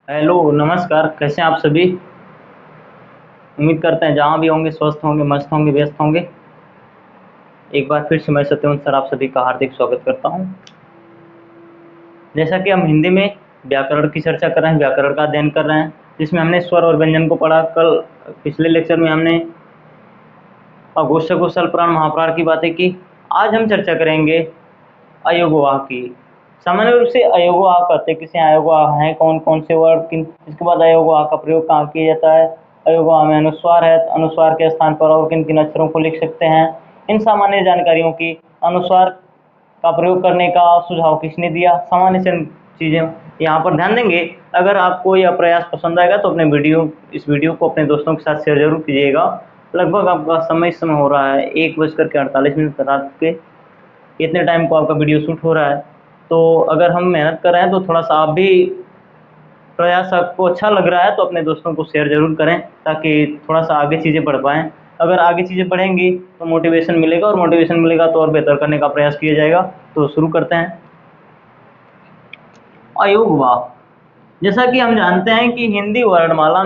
Hello नमस्कार, कैसे हैं आप सभी। उम्मीद करते हैं जहाँ भी होंगे स्वस्थ होंगे, मस्त होंगे, व्यस्त होंगे। एक बार फिर से मैं सत्यवंत सर आप सभी का हार्दिक स्वागत करता हूँ। जैसा कि हम हिंदी में व्याकरण की चर्चा कर रहे हैं, व्याकरण का अध्ययन कर रहे हैं, जिसमें हमने स्वर और व्यंजन को पढ़ा। कल पिछले लेक्चर में हमने अघोषक और स्वरप्राण महाप्राण की बातें की। आज हम चर्चा करेंगे अयोगवाह की। सामान्य रूप से अयोगवाह कहते किसे अयोगवाह हैं, कौन कौन से वर्ड किन। इसके बाद अयोगवाह का प्रयोग कहाँ किया जाता है। अयोगवाह में अनुस्वार है, तो अनुस्वार के स्थान पर और किन किन अक्षरों को लिख सकते हैं। इन सामान्य जानकारियों की अनुस्वार का प्रयोग करने का सुझाव किसने दिया, सामान्य चंद चीज़ें यहाँ पर ध्यान देंगे। अगर आपको यह प्रयास पसंद आएगा तो अपने इस वीडियो को अपने दोस्तों के साथ शेयर जरूर कीजिएगा। लगभग आपका समय इस समय हो रहा है 1:48 रात के। इतने टाइम को आपका वीडियो शूट हो रहा है, तो अगर हम मेहनत कर रहे हैं तो थोड़ा सा आप भी प्रयास आपको अच्छा लग रहा है तो अपने दोस्तों को शेयर ज़रूर करें, ताकि थोड़ा सा आगे चीज़ें बढ़ पाएँ। अगर आगे चीज़ें बढ़ेंगी तो मोटिवेशन मिलेगा, और मोटिवेशन मिलेगा तो और बेहतर करने का प्रयास किया जाएगा। तो शुरू करते हैं। अयोगवाह। जैसा कि हम जानते हैं कि हिंदी वर्णमाला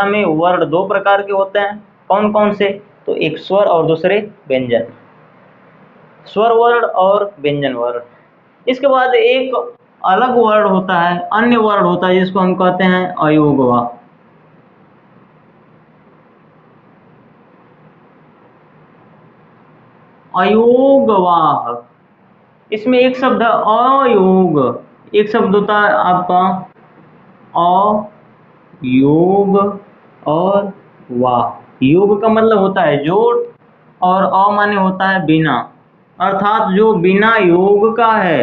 में वर्ण दो प्रकार के होते हैं। कौन कौन से? तो एक स्वर और दूसरे व्यंजन। स्वर वर्ण और व्यंजन वर्ण। इसके बाद एक अलग वर्ड होता है, अन्य वर्ड होता है, जिसको हम कहते हैं अयोगवाह। अयोगवाह। इसमें एक शब्द है अयोग। एक शब्द होता है आपका अयोग और वाह। योग का मतलब होता है जोड़, और अ माने होता है बिना। अर्थात जो बिना योग का है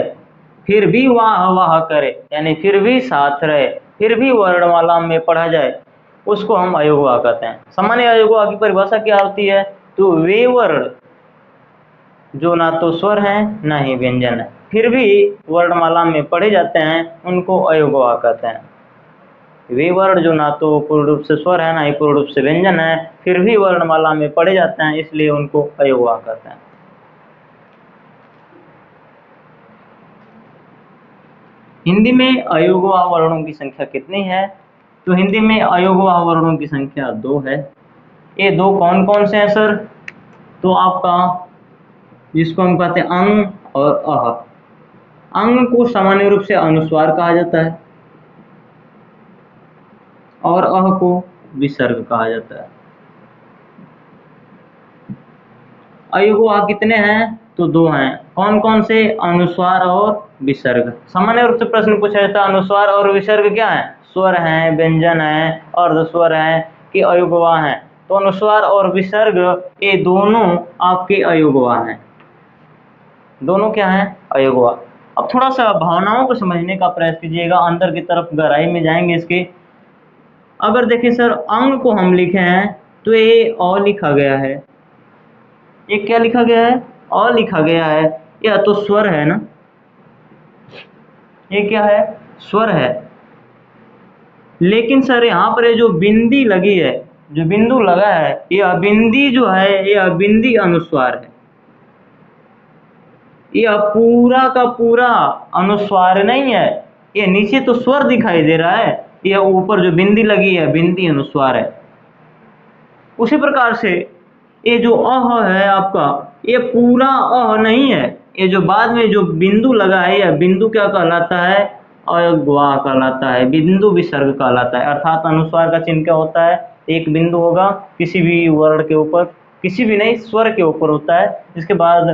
फिर भी वाह वाह करे, यानी फिर भी साथ रहे, फिर भी वर्णमाला में पढ़ा जाए, उसको हम अयोगवाह कहते हैं। सामान्य अयोगवाह की परिभाषा क्या होती है? तो वे वर्ण जो ना तो स्वर हैं ना ही व्यंजन है, फिर भी वर्णमाला में पढ़े जाते हैं, उनको अयोगवाह कहते हैं। वे वर्ण जो ना तो पूर्ण रूप से स्वर है ना ही पूर्ण रूप से व्यंजन है, फिर भी वर्णमाला में पढ़े जाते हैं, इसलिए उनको अयोगवाह कहते हैं। हिंदी में अयोगवाह वर्णों की संख्या कितनी है? तो हिंदी में अयोगवाह वर्णों की संख्या 2 है। ये दो कौन कौन से हैं सर? तो आपका जिसको हम कहते हैं अंग और अह। अंग को सामान्य रूप से अनुस्वार कहा जाता है, और अह को विसर्ग कहा जाता है। अयोगवाह कितने हैं? तो 2 हैं। कौन कौन से? अनुस्वार और विसर्ग। सामान्य रूप से प्रश्न पूछा जाता है अनुस्वार और विसर्ग क्या है? स्वर हैं, व्यंजन हैं, अर्धस्वर हैं कि अयोगवाह हैं। तो अनुस्वार और विसर्ग ये दोनों आपके अयोगवाह हैं। दोनों क्या हैं? अयोगवाह। अब थोड़ा सा भावनाओं को समझने का प्रयास कीजिएगा, अंदर की तरफ गहराई में जाएंगे इसके। अगर देखिए सर, अंग को हम लिखे हैं तो ये अ लिखा गया है। ये क्या लिखा गया है? अ लिखा गया है। यह तो स्वर है ना। ये क्या है? स्वर है। लेकिन सर यहाँ पर ये जो बिंदी लगी है, जो बिंदु लगा है, यह बिंदी जो है, यह बिंदी अनुस्वार है। यह पूरा का पूरा अनुस्वार नहीं है। ये नीचे तो स्वर दिखाई दे रहा है, यह ऊपर जो बिंदी लगी है बिंदी अनुस्वार है। उसी प्रकार से ये जो अह है आपका, ये पूरा अह नहीं है। ये जो बाद में जो बिंदु लगा है, यह बिंदु क्या कहलाता है? अयोगवाह कहलाता है, बिंदु विसर्ग कहलाता है। अर्थात अनुस्वार का चिन्ह क्या होता है? एक बिंदु होगा किसी भी वर्ण के ऊपर, किसी भी नहीं स्वर के ऊपर होता है, जिसके बाद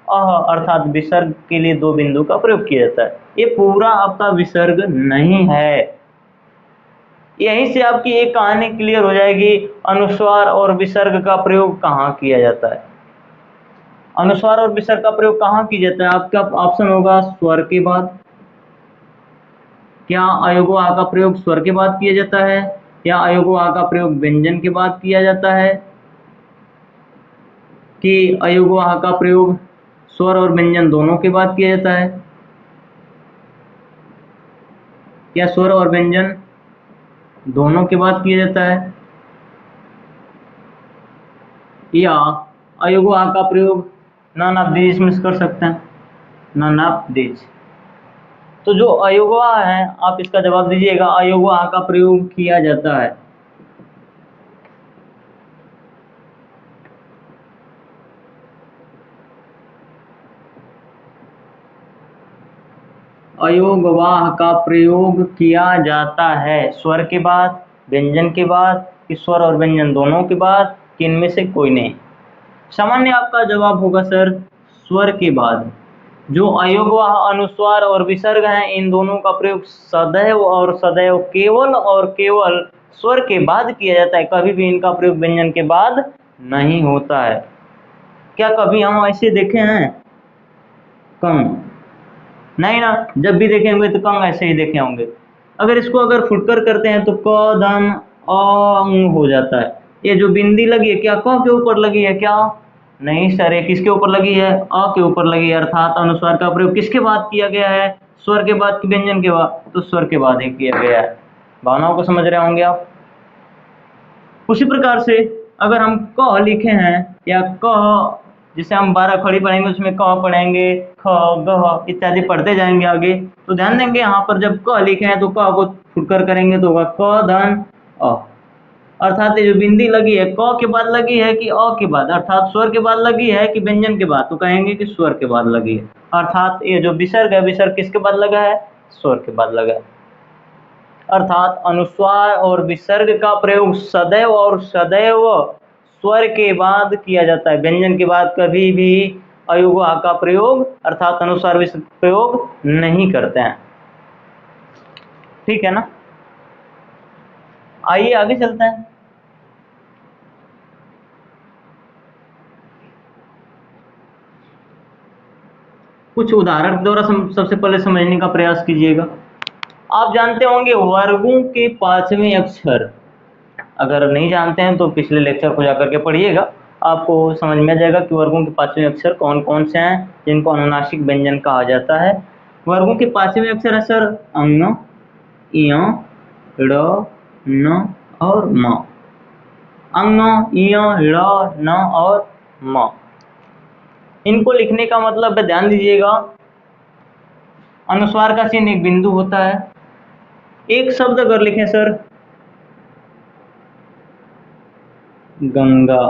अह अर्थात विसर्ग के लिए 2 बिंदु का प्रयोग किया जाता है। ये पूरा आपका विसर्ग नहीं है। यहीं से आपकी एक कहानी क्लियर हो जाएगी, अनुस्वार और विसर्ग का प्रयोग कहाँ किया जाता है। अनुस्वार और विसर्ग का प्रयोग कहाँ किया जाता है? आपका ऑप्शन होगा स्वर के बाद। क्या अयोगवाह का प्रयोग स्वर के बाद किया जाता है, या अयोगवाह का प्रयोग व्यंजन के बाद किया जाता है, कि अयोगवाह का प्रयोग स्वर और व्यंजन दोनों के बाद किया जाता है? क्या स्वर और व्यंजन दोनों के बाद किया जाता है, या अयोगवाह का प्रयोग नन ऑफ दीज में कर सकते हैं? None of these. तो जो अयोगवाह है, आप इसका जवाब दीजिएगा, अयोगवाह का प्रयोग किया जाता है। अयोगवाह का प्रयोग किया जाता है स्वर के बाद, व्यंजन के बाद, कि स्वर और व्यंजन दोनों के बाद, कि इनमें से कोई नहीं। सामान्य आपका जवाब होगा सर स्वर के बाद। जो अयोगवाह अनुस्वार और विसर्ग हैं, इन दोनों का प्रयोग सदैव और सदैव केवल और केवल स्वर के बाद किया जाता है, कभी भी इनका प्रयोग व्यंजन के बाद नहीं होता है। क्या कभी हम ऐसे देखे हैं कंग? नहीं ना, जब भी देखे होंगे तो कंग ऐसे ही देखे होंगे। अगर इसको अगर फुटकर करते हैं तो क धन अ हो जाता है। ये जो बिंदी लगी है क्या क के ऊपर लगी है क्या? नहीं सर, ये किसके ऊपर लगी है? अ के ऊपर लगी है। अर्थात अनुस्वार का प्रयोग किसके बाद किया गया है? स्वर के बाद कि व्यंजन के बाद? तो स्वर के बाद ही किया गया है। भावनाओं को समझ रहे होंगे आप। उसी प्रकार से अगर हम क लिखे हैं या क, जिसे हम 12 खड़ी पढ़ेंगे उसमें क पढ़ेंगे, ख ग इत्यादि पढ़ते जाएंगे आगे, तो ध्यान देंगे यहाँ पर जब क लिखे हैं तो क को फुटकर करेंगे तो होगा क धन अ। अर्थात ये जो बिंदी लगी है क के बाद लगी है कि अ के बाद, अर्थात स्वर के बाद लगी है कि व्यंजन के बाद, तो कहेंगे कि स्वर के बाद लगी है। अर्थात ये जो विसर्ग है, विसर्ग किसके बाद लगा है? स्वर के बाद लगा है। अर्थात अनुस्वार और विसर्ग का प्रयोग सदैव और सदैव स्वर के बाद किया जाता है, व्यंजन के बाद कभी भी अयोगवाह का प्रयोग अर्थात अनुस्वार विसर्ग प्रयोग नहीं करते हैं। ठीक है ना? आइए आगे चलते हैं। कुछ उदाहरण के द्वारा सबसे पहले समझने का प्रयास कीजिएगा। आप जानते होंगे वर्गों के 5वें अक्षर, अगर नहीं जानते हैं तो पिछले लेक्चर को जाकर के पढ़िएगा, आपको समझ में आ जाएगा कि वर्गों के 5वें अक्षर कौन कौन से हैं जिनको अनुनासिक व्यंजन कहा जाता है। वर्गों के 5वें अक्षर है सर अंग, इय, ड़, न और म। अंग, इय, ड़, न और म। इनको लिखने का मतलब है, ध्यान दीजिएगा, अनुस्वार का चिन्ह एक बिंदु होता है। एक शब्द अगर लिखें सर गंगा,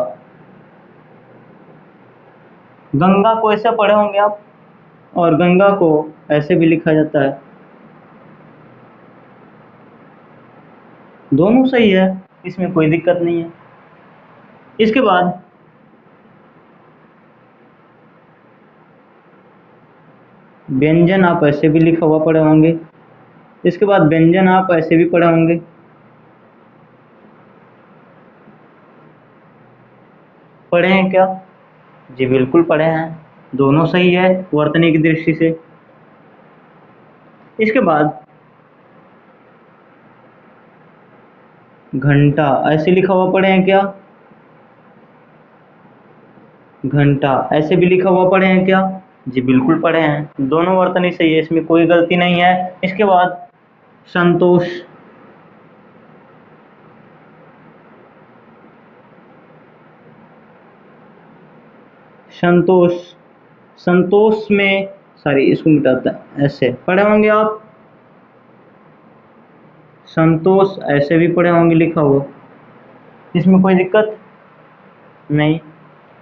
गंगा को ऐसे पढ़े होंगे आप, और गंगा को ऐसे भी लिखा जाता है। दोनों सही है, इसमें कोई दिक्कत नहीं है। इसके बाद व्यंजन आप ऐसे भी लिखा हुआ पढ़े होंगे। इसके बाद व्यंजन आप ऐसे भी पढ़े होंगे। पढ़े हैं क्या? जी बिल्कुल पढ़े हैं, दोनों सही है वर्तनी की दृष्टि से। इसके बाद घंटा ऐसे लिखा हुआ पढ़े हैं क्या? घंटा ऐसे भी लिखा हुआ पढ़े हैं क्या? जी बिल्कुल पढ़े हैं, दोनों वर्तनी सही है, इसमें कोई गलती नहीं है। इसके बाद संतोष, संतोष, संतोष में सॉरी इसको मिटाता है, ऐसे पढ़े होंगे आप। संतोष ऐसे भी पढ़े होंगे लिखा हुआ, इसमें कोई दिक्कत नहीं।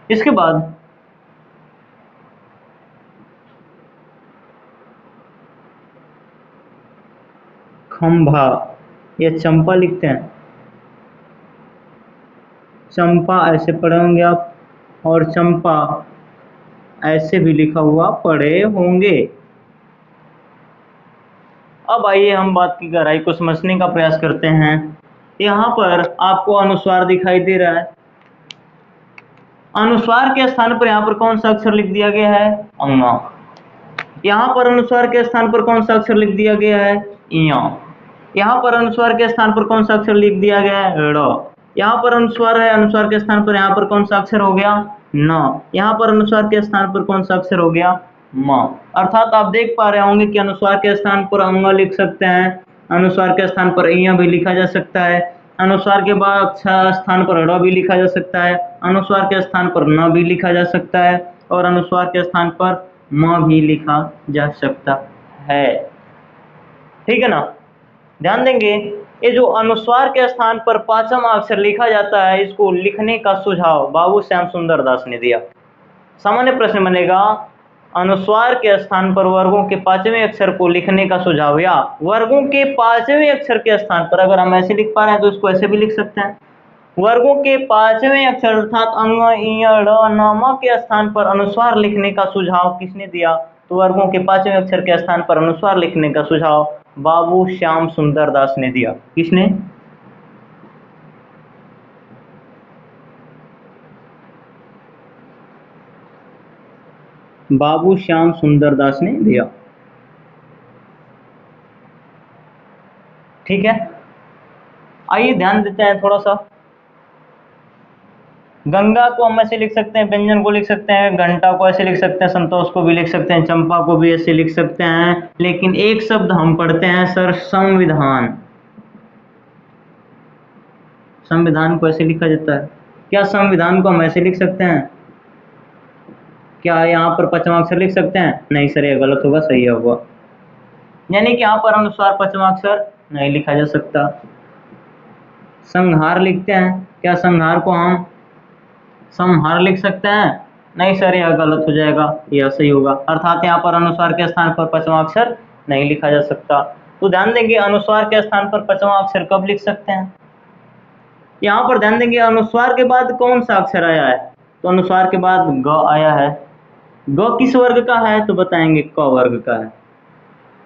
इसके बाद खंभा या चंपा लिखते हैं, चंपा ऐसे पढ़े होंगे आप, और चंपा ऐसे भी लिखा हुआ पढ़े होंगे। अब आइए हम बात की गहराई को समझने का प्रयास करते हैं। यहाँ पर आपको अनुस्वार दिखाई दे रहा है, अनुस्वार के स्थान पर यहाँ पर कौन सा अक्षर लिख दिया गया है? अंगा। यहाँ पर अनुस्वार के स्थान पर कौन सा अक्षर लिख दिया गया है? इया। यहाँ पर अनुस्वार के स्थान पर कौन सा अक्षर लिख दिया गया है? ड़। यहाँ पर अनुस्वार है, अनुस्वार के स्थान पर यहाँ पर कौन सा अक्षर हो गया? न। यहाँ पर अनुस्वार के स्थान पर कौन सा अक्षर हो गया? म। अर्थात आप देख पा रहे होंगे कि अनुस्वार के स्थान पर अंग लिख सकते हैं, अनुस्वार के स्थान पर इया भी लिखा जा सकता है, अनुस्वार के बाद स्थान पर ड़ भी लिखा जा सकता है, अनुस्वार के स्थान पर न भी लिखा जा सकता है, और अनुस्वार के स्थान पर म भी लिखा जा सकता है। ठीक है ना। ध्यान देंगे, ये जो अनुस्वार के स्थान पर पांचवा अक्षर लिखा जाता है, इसको लिखने का सुझाव बाबू श्याम सुंदर दास ने दिया। सामान्य प्रश्न बनेगा, अनुस्वार के स्थान पर वर्गों के पांचवें अक्षर को लिखने का सुझाव, या वर्गों के पांचवें अक्षर के स्थान पर, अगर हम ऐसे लिख पा रहे हैं तो इसको ऐसे भी लिख सकते हैं, वर्गों के पांचवें अक्षर अर्थात अंग, इ, ड़, न, म के स्थान पर अनुस्वार लिखने का सुझाव किसने दिया? तो वर्गों के पांचवें अक्षर के स्थान पर अनुस्वार लिखने का सुझाव बाबू श्याम सुंदर दास ने दिया। किसने? बाबू श्याम सुंदर दास ने दिया। ठीक है, आइए ध्यान देते हैं थोड़ा सा। गंगा को हम ऐसे लिख सकते हैं, व्यंजन को लिख सकते हैं, घंटा को ऐसे लिख सकते हैं, संतोष को भी लिख सकते हैं, चंपा को भी ऐसे लिख सकते हैं, लेकिन एक शब्द हम पढ़ते हैं सर, संविधान। संविधान को ऐसे लिखा जाता है। क्या संविधान को हम ऐसे लिख सकते हैं? क्या यहाँ पर पांचवा अक्षर लिख सकते हैं? नहीं सर, ये गलत होगा, सही होगा। यानी कि यहाँ पर अनुस्वार पांचवा अक्षर नहीं लिखा जा सकता। संहार लिखते हैं, क्या संहार को हम संहार लिख सकते हैं? नहीं सर, यह गलत हो जाएगा, यह सही होगा। अर्थात यहाँ पर अनुस्वार के स्थान पर पांचवा अक्षर नहीं लिखा जा सकता। तो ध्यान देंगे, अनुस्वार के स्थान पर पांचवा अक्षर कब लिख सकते हैं? यहाँ पर ध्यान देंगे, अनुस्वार के बाद कौन सा अक्षर आया है? तो अनुस्वार के बाद ग आया है। ग किस वर्ग का है? तो बताएंगे क वर्ग का है।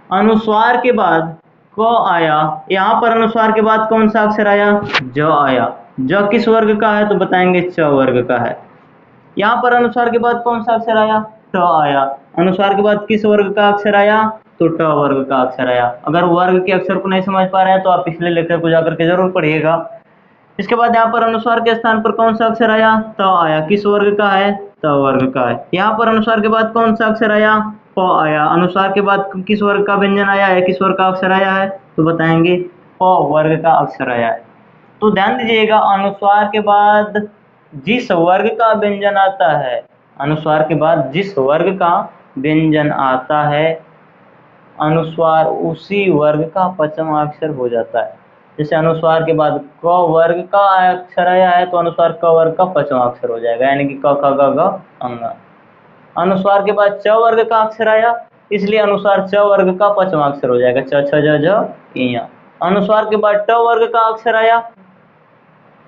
अनुस्वार के बाद क आया, यहाँ पर अनुस्वार के बाद कौन सा अक्षर आया? ज आया। ज किस वर्ग का है? तो बताएंगे च वर्ग का है। यहाँ पर अनुस्वार के बाद कौन सा अक्षर आया? ट आया। अनुस्वार के बाद किस वर्ग का अक्षर आया? तो ट वर्ग का अक्षर आया। अगर वर्ग के अक्षर को नहीं समझ पा रहे हैं तो आप पिछले लेक्चर को जाकर के जरूर पढ़िएगा। इसके बाद यहाँ पर अनुस्वार के स्थान पर कौन सा अक्षर आया? त आया। किस वर्ग का है? त वर्ग का है। यहाँ पर अनुस्वार के बाद कौन सा अक्षर आया? प आया। अनुस्वार के बाद किस वर्ग का व्यंजन आया है? किस वर्ग का अक्षर आया है? तो बताएंगे प वर्ग का अक्षर आया है। तो ध्यान दीजिएगा, अनुस्वार के बाद जिस वर्ग का व्यंजन आता है, अनुस्वार के बाद जिस वर्ग का व्यंजन आता है, अनुस्वार उसी वर्ग का पांचवा अक्षर हो जाता है। जैसे अनुस्वार के बाद क वर्ग का अक्षर आया है तो अनुस्वार क वर्ग का पांचवा अक्षर हो जाएगा, यानी कि क ख ग घ अंग। अनुस्वार के बाद च वर्ग का अक्षर आया, इसलिए अनुस्वार च वर्ग का पांचवा अक्षर हो जाएगा, च छ ज झ इ। अनुस्वार के बाद ट वर्ग का अक्षर आया,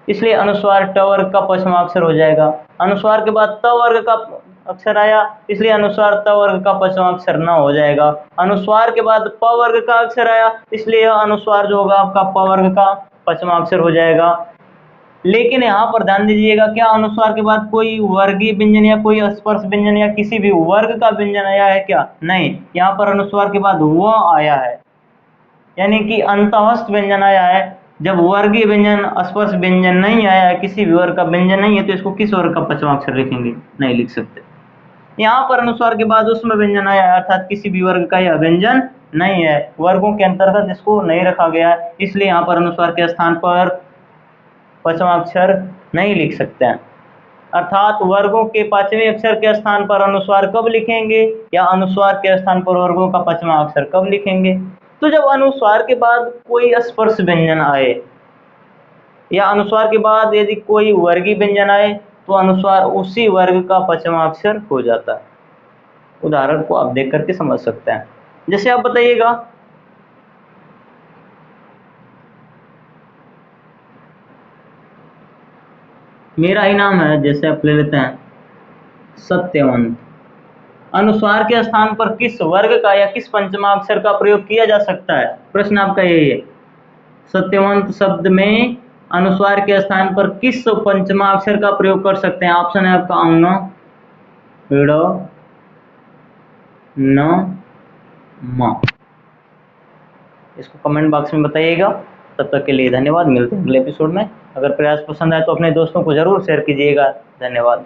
इसलिए अनुस्वार ट वर्ग का पांचवा अक्षर हो जाएगा। अनुस्वार के बाद त वर्ग का अक्षर आया, इसलिए अनुस्वार त वर्ग का पांचवा अक्षर न हो जाएगा। अनुस्वार के बाद प वर्ग का अक्षर आया, इसलिए यह अनुस्वार जो होगा आपका प वर्ग का पांचवा अक्षर हो जाएगा। लेकिन यहाँ पर ध्यान दीजिएगा, क्या अनुस्वार के बाद कोई वर्गीय व्यंजन या कोई स्पर्श व्यंजन या किसी भी वर्ग का व्यंजन आया है क्या? नहीं, यहाँ पर अनुस्वार के बाद व आया है, यानी कि अंतःस्थ व्यंजन आया है। जब वर्गीय व्यंजन, स्पर्श व्यंजन नहीं आया है, किसी भी वर्ग का व्यंजन नहीं है, तो इसको किस वर्ग का पांचवा अक्षर लिखेंगे? नहीं लिख सकते। यहाँ पर अनुस्वार के बाद उसमें व्यंजन आया है, अर्थात किसी भी वर्ग का यह व्यंजन नहीं है, वर्गों के अंतर्गत इसको नहीं रखा गया है, इसलिए यहाँ पर अनुस्वार के स्थान पर पांचवा अक्षर नहीं लिख सकते हैं। अर्थात वर्गों के पांचवें अक्षर के स्थान पर अनुस्वार कब लिखेंगे, या अनुस्वार के स्थान पर वर्गों का पांचवा अक्षर कब लिखेंगे? तो जब अनुस्वार के बाद कोई स्पर्श व्यंजन आए, या अनुस्वार के बाद यदि कोई वर्गीय व्यंजन आए, तो अनुस्वार उसी वर्ग का पांचवा अक्षर हो जाता है। उदाहरण को आप देख करके समझ सकते हैं। जैसे आप बताइएगा, मेरा ही नाम है, जैसे आप ले लेते हैं सत्यवंत। अनुस्वार के स्थान पर किस वर्ग का या किस पंचमा अक्षर का प्रयोग किया जा सकता है? प्रश्न आपका यही है। सत्यवंत शब्द में अनुस्वार के स्थान पर किस पंचमा अक्षर का प्रयोग कर सकते हैं? ऑप्शन है आपका अंग, ड़, न, म। इसको कमेंट बॉक्स में बताइएगा। तब तक के लिए धन्यवाद, मिलते हैं अगले एपिसोड में। अगर प्रयास पसंद आए तो अपने दोस्तों को जरूर शेयर कीजिएगा। धन्यवाद।